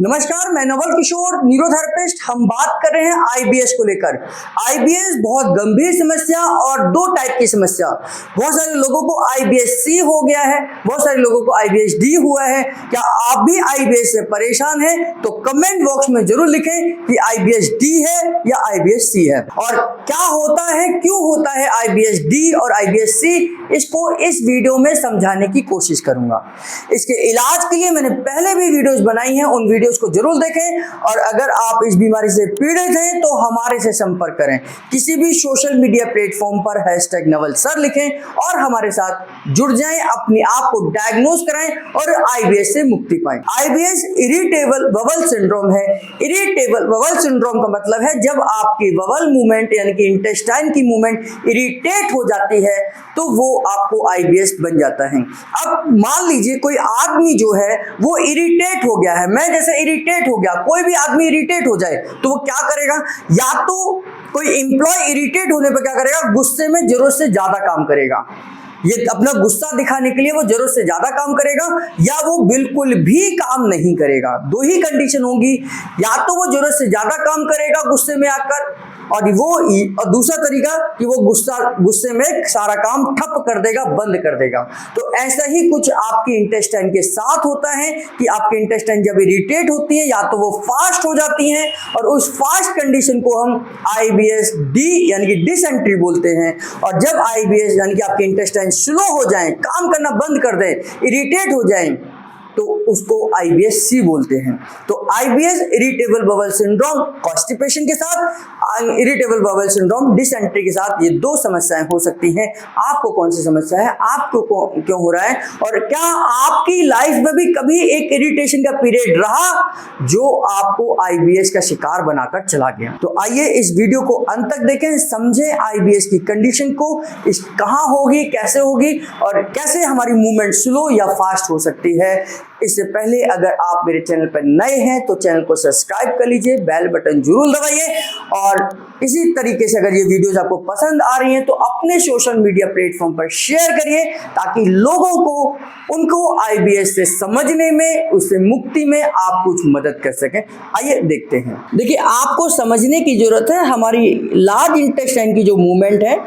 नमस्कार, मैं नवल किशोर, न्यूरोथेरेपिस्ट। हम बात कर रहे हैं आईबीएस को लेकर। आईबीएस बहुत गंभीर समस्या और दो टाइप की समस्या। बहुत सारे लोगों को आईबीएस सी हो गया है, बहुत सारे लोगों को आईबीएस डी हुआ है। क्या आप भी आईबीएस से परेशान हैं? तो कमेंट बॉक्स में जरूर लिखें कि आईबीएस डी है या आईबीएस सी है, और क्या होता है, क्यों होता है आईबीएस डी और आईबीएस सी, इसको इस वीडियो में समझाने की कोशिश करूंगा। इसके इलाज के लिए मैंने पहले भी वीडियोस बनाई हैं, उन वीडियोस को जरूर देखें। और अगर आप इस बीमारी से पीड़ित हैं तो हमारे से संपर्क करें। किसी भी सोशल मीडिया प्लेटफॉर्म पर #नवल सर लिखें और हमारे साथ जुड़ जाएं, अपने आप को डायग्नोज कराएं और आईबीएस से मुक्ति पाएं। आईबीएस इरिटेबल बबल सिंड्रोम है। इरिटेबल बबल सिंड्रोम का मतलब है जब आपकी बबल मूवमेंट यानी कि इंटेस्टाइन की मूवमेंट इरिटेट हो जाती है तो वो आपको आईबीएस बन जाता है। अब मान लीजिए कोई आदमी जो है वो इरिटेट हो गया है, मैं जैसे इरिटेट हो गया, कोई भी आदमी इरिटेट हो जाए तो वो क्या करेगा? या तो कोई एम्प्लॉय इरिटेट होने पर क्या करेगा? गुस्से में जरूरत से ज्यादा काम करेगा। ये अपना गुस्सा दिखाने के लिए वो जरूरत से ज्यादा काम करेगा, या वो बिल्कुल भी काम नहीं करेगा। दो ही कंडीशन होगी, या तो वो जरूरत से ज्यादा काम करेगा गुस्से में आकर, और दूसरा तरीका कि वो गुस्से में सारा काम ठप कर देगा, बंद कर देगा। तो ऐसा ही कुछ आपके इंटेस्टाइन के साथ होता है कि आपके इंटेस्टाइन जब इरिटेट होती है या तो वो फास्ट हो जाती हैं, और उस फास्ट कंडीशन को हम आईबीएस डी यानी कि डिसेंट्री बोलते हैं। और जब आईबीएस यानी कि आपके इंटेस्टाइन स्लो हो जाएं, काम करना बंद कर दें, इरिटेट हो जाएं, तो उसको आईबीएस सी बोलते हैं। तो IBS irritable bubble syndrome constipation के साथ, इरिटेबल बबल सिंड्रोम डिसेंट्री के साथ, ये दो समस्याएं हो सकती हैं। आपको कौन सी समस्या है, आपको क्यों हो रहा है, और क्या आपकी लाइफ में भी कभी एक इरिटेशन का पीरियड रहा जो आपको आईबीएस का शिकार बनाकर चला गया? तो आइए इस वीडियो को अंत तक देखें, समझें आईबीएस की कंडीशन को, इस कहाँ होगी, कैसे होगी, और कैसे हमारी मूवमेंट स्लो या फास्ट हो सकती है। इससे पहले अगर आप मेरे चैनल पर नए हैं तो चैनल को सब्सक्राइब कर लीजिए, बेल बटन जरूर दबाइए, और इसी तरीके से अगर ये वीडियोस आपको पसंद आ रही हैं तो अपने सोशल मीडिया प्लेटफॉर्म पर शेयर करिए, ताकि लोगों को उनको आईबीएस से समझने में, उससे मुक्ति में आप कुछ मदद कर सकें। आइए देखते हैं। देखिए, आपको समझने की जरूरत है हमारी लार्ज इंटेस्टाइन की जो मूवमेंट है,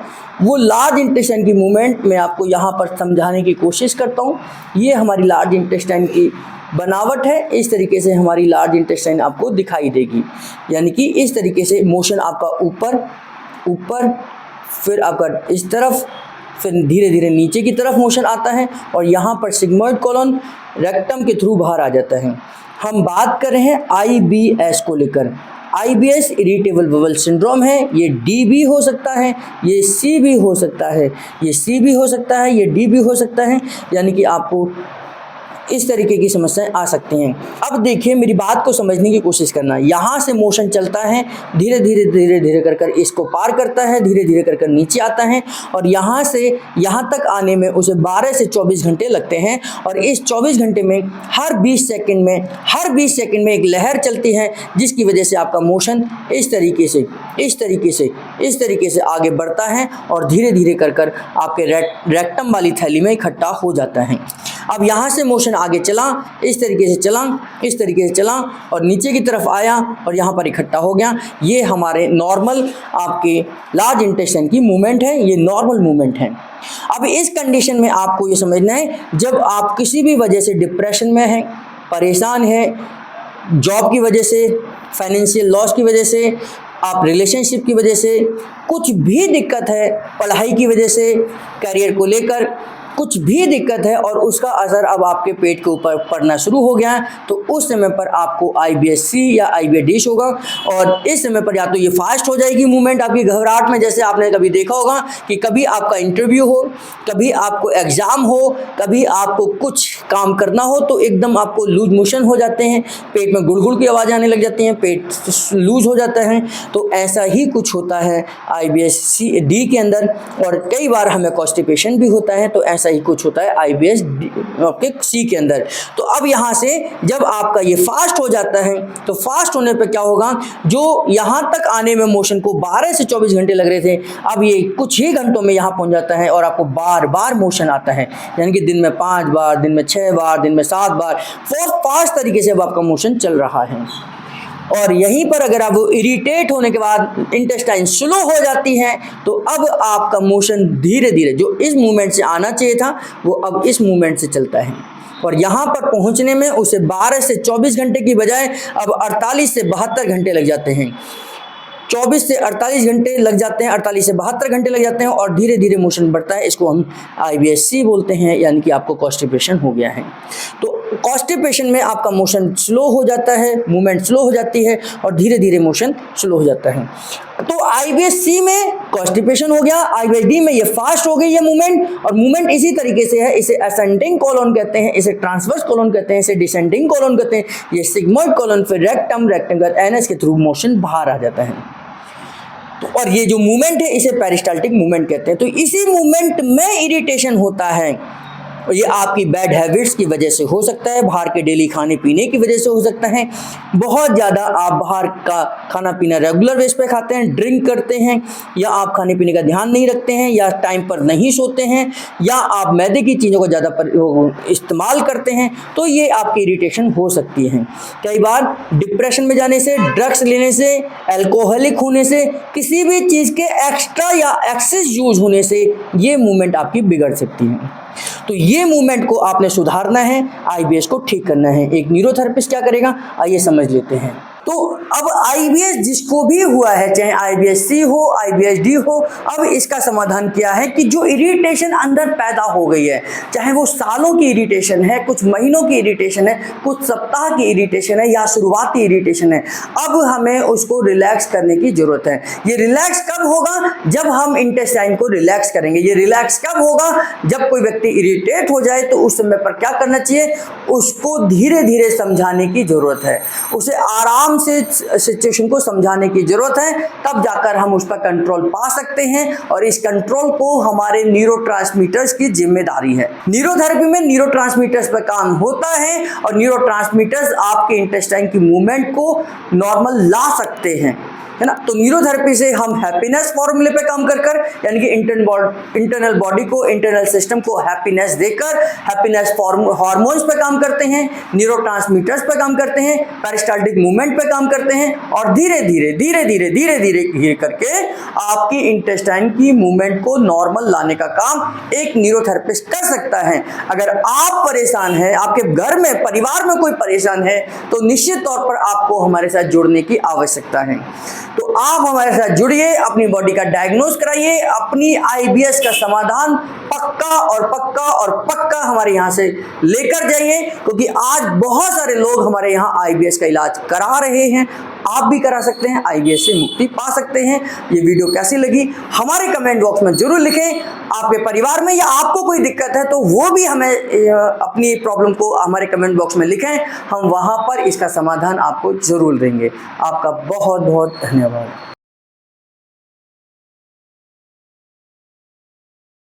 वो लार्ज इंटेस्टाइन की मूवमेंट मैं आपको यहाँ पर समझाने की कोशिश करता हूँ। ये हमारी लार्ज इंटेस्टाइन की बनावट है। इस तरीके से हमारी लार्ज इंटेस्टाइन आपको दिखाई देगी, यानी कि इस तरीके से मोशन आपका ऊपर ऊपर, फिर आपका इस तरफ, फिर धीरे धीरे नीचे की तरफ मोशन आता है, और यहाँ पर सिग्मोइड कॉलन रेक्टम के थ्रू बाहर आ जाता है। हम बात कर रहे हैं आईबीएस को लेकर। आईबीएस इरिटेबल बबल सिंड्रोम है। ये डी भी हो सकता है, ये सी भी हो सकता है, ये सी भी हो सकता है, ये डी भी हो सकता है, यानी कि आपको इस तरीके की समस्याएं आ सकती हैं। अब देखिए, मेरी बात को समझने की कोशिश करना। यहाँ से मोशन चलता है, धीरे धीरे धीरे धीरे कर कर इसको पार करता है, धीरे धीरे कर कर नीचे आता है, और यहाँ से यहाँ तक आने में उसे 12 से 24 घंटे लगते हैं। और इस 24 घंटे में हर 20 सेकंड में एक लहर चलती है, जिसकी वजह से आपका मोशन इस तरीके से आगे बढ़ता है, और धीरे धीरे कर कर आपके रेक्टम वाली थैली में इकट्ठा हो जाता है। अब यहाँ से मोशन आगे चला, इस तरीके से चला, और नीचे की तरफ आया और यहाँ पर इकट्ठा हो गया। ये हमारे नॉर्मल आपके लार्ज इंटेस्टाइन की मूवमेंट है, ये नॉर्मल मूवमेंट है। अब इस कंडीशन में आपको ये समझना है, जब आप किसी भी वजह से डिप्रेशन में हैं, परेशान हैं, जॉब की वजह से, फाइनेंशियल लॉस की वजह से, आप रिलेशनशिप की वजह से, कुछ भी दिक्कत है, पढ़ाई की वजह से, करियर को लेकर कुछ भी दिक्कत है, और उसका असर अब आपके पेट के ऊपर पड़ना शुरू हो गया है, तो उस समय पर आपको आईबीएस सी या आईबीएस डी होगा। और इस समय पर या तो ये फास्ट हो जाएगी मूवमेंट आपकी घबराहट में, जैसे आपने कभी देखा होगा कि कभी आपका इंटरव्यू हो, कभी आपको एग्जाम हो, कभी आपको कुछ काम करना हो, तो एकदम आपको लूज मोशन हो जाते हैं, पेट में गुड़गुड़ की आवाज़ आने लग जाती हैं, पेट लूज हो जाता है। तो ऐसा ही कुछ होता है आईबीएस सी डी के अंदर, और कई बार हमें कॉन्स्टिपेशन भी होता है। तो ऐसा ही कुछ होता है IBS आपके C के अंदर। तो अब यहाँ से जब आपका ये फास्ट हो जाता है तो फास्ट होने पे क्या होगा, जो यहाँ तक आने में मोशन को 12 से 24 घंटे लग रहे थे, अब ये कुछ ही घंटों में यहाँ पहुँच जाता है और आपको बार बार मोशन आता है, यानी कि दिन में 5 बार, दिन में 6 बार, दिन में 7 बार, बहुत फास्ट तरीके से अब आपका मोशन चल रहा है। और यहीं पर अगर आप वो इरिटेट होने के बाद इंटेस्टाइन स्लो हो जाती है तो अब आपका मोशन धीरे धीरे जो इस मूवमेंट से आना चाहिए था वो अब इस मूवमेंट से चलता है, और यहाँ पर पहुँचने में उसे 12 से 24 घंटे की बजाय अब 48 से 72 घंटे लग जाते हैं। 24 से 48 घंटे लग जाते हैं, 48 से 72 घंटे लग जाते हैं और धीरे धीरे मोशन बढ़ता है। इसको हम IBS-C बोलते हैं, यानी कि आपको कॉन्स्टिपेशन हो गया है। तो कॉन्स्टिपेशन में आपका मोशन स्लो हो जाता है, मूवमेंट स्लो हो जाती है और धीरे धीरे मोशन स्लो हो जाता है। तो IBS-C में कॉन्स्टिपेशन हो गया, IBS-D में ये फास्ट हो गई ये मूवमेंट, और मूवमेंट इसी तरीके से है। इसे असेंडिंग कॉलन कहते हैं, इसे ट्रांसवर्स कॉलन कहते हैं, इसे डिसेंडिंग कॉलन कहते हैं, ये सिग्मोइड कॉलन, फिर रेक्टम, रेक्टेंगल एनस के थ्रू मोशन बाहर आ जाता है। तो और ये जो मूवमेंट है इसे पेरिस्टाल्टिक मूवमेंट कहते हैं। तो इसी मूवमेंट में इरिटेशन होता है, और ये आपकी बैड हैबिट्स की वजह से हो सकता है, बाहर के डेली खाने पीने की वजह से हो सकता है, बहुत ज़्यादा आप बाहर का खाना पीना रेगुलर बेस पे खाते हैं, ड्रिंक करते हैं, या आप खाने पीने का ध्यान नहीं रखते हैं, या टाइम पर नहीं सोते हैं, या आप मैदे की चीज़ों को ज़्यादा इस्तेमाल करते हैं, तो ये आपकी इरिटेशन हो सकती है। कई बार डिप्रेशन में जाने से, ड्रग्स लेने से, अल्कोहलिक होने से, किसी भी चीज़ के एक्स्ट्रा या एक्सेस यूज होने से ये मूवमेंट आपकी बिगड़ सकती है। तो ये मूवमेंट को आपने सुधारना है, IBS को ठीक करना है। एक न्यूरोथेरेपिस्ट क्या करेगा, आइए समझ लेते हैं। तो अब IBS जिसको भी हुआ है, चाहे IBS-C हो, IBS-D हो, अब इसका समाधान क्या है कि जो इरिटेशन अंदर पैदा हो गई है, चाहे वो सालों की इरिटेशन है, कुछ महीनों की इरिटेशन है, कुछ सप्ताह की इरिटेशन है, या शुरुआती इरिटेशन है, अब हमें उसको रिलैक्स करने की ज़रूरत है। ये रिलैक्स कब होगा, जब हम इंटेस्टाइन को रिलैक्स करेंगे। ये रिलैक्स कब होगा, जब कोई व्यक्ति इरिटेट हो जाए तो उस समय पर क्या करना चाहिए, उसको धीरे धीरे समझाने की ज़रूरत है, उसे आराम से सिचुएशन को समझाने की जरूरत है, तब जाकर हम उस पर कंट्रोल पा सकते हैं, और इस कंट्रोल को हमारे न्यूरोट्रांसमीटर्स की जिम्मेदारी है। न्यूरोथेरेपी में न्यूरोट्रांसमीटर्स पर काम होता है, और न्यूरोट्रांसमीटर्स आपके इंटेस्टाइन की मूवमेंट को नॉर्मल ला सकते हैं, है ना। तो न्यूरोथेरेपी से हम हैप्पीनेस फॉर्मूले पे काम कर यानी कि इंटरनल बॉडी को, इंटरनल सिस्टम को हैप्पीनेस देकर हैप्पीनेस हार्मोन्स पे काम करते हैं, न्यूरोट्रांसमीटर्स पे काम करते हैं, पेरिस्टाल्टिक मूवमेंट पे काम करते हैं, और धीरे धीरे ये करके आपकी इंटेस्टाइन की मूवमेंट को नॉर्मल लाने का काम एक न्यूरोथेरेपिस्ट कर सकता है। अगर आप परेशान हैं, आपके घर में, परिवार में कोई परेशान है, तो निश्चित तौर पर आपको हमारे साथ जुड़ने की आवश्यकता है। तो आप हमारे साथ जुड़िए, अपनी बॉडी का डायग्नोस कराइए, अपनी IBS का समाधान पक्का और पक्का हमारे यहाँ से लेकर जाइए, क्योंकि आज बहुत सारे लोग हमारे यहाँ IBS का इलाज करा रहे हैं। आप भी करा सकते हैं, IBS से मुक्ति पा सकते हैं। ये वीडियो कैसी लगी हमारे कमेंट बॉक्स में जरूर लिखें। आपके परिवार में या आपको कोई दिक्कत है तो वो भी हमें अपनी प्रॉब्लम को हमारे कमेंट बॉक्स में लिखें, हम वहाँ पर इसका समाधान आपको जरूर देंगे। आपका बहुत बहुत धन्यवाद।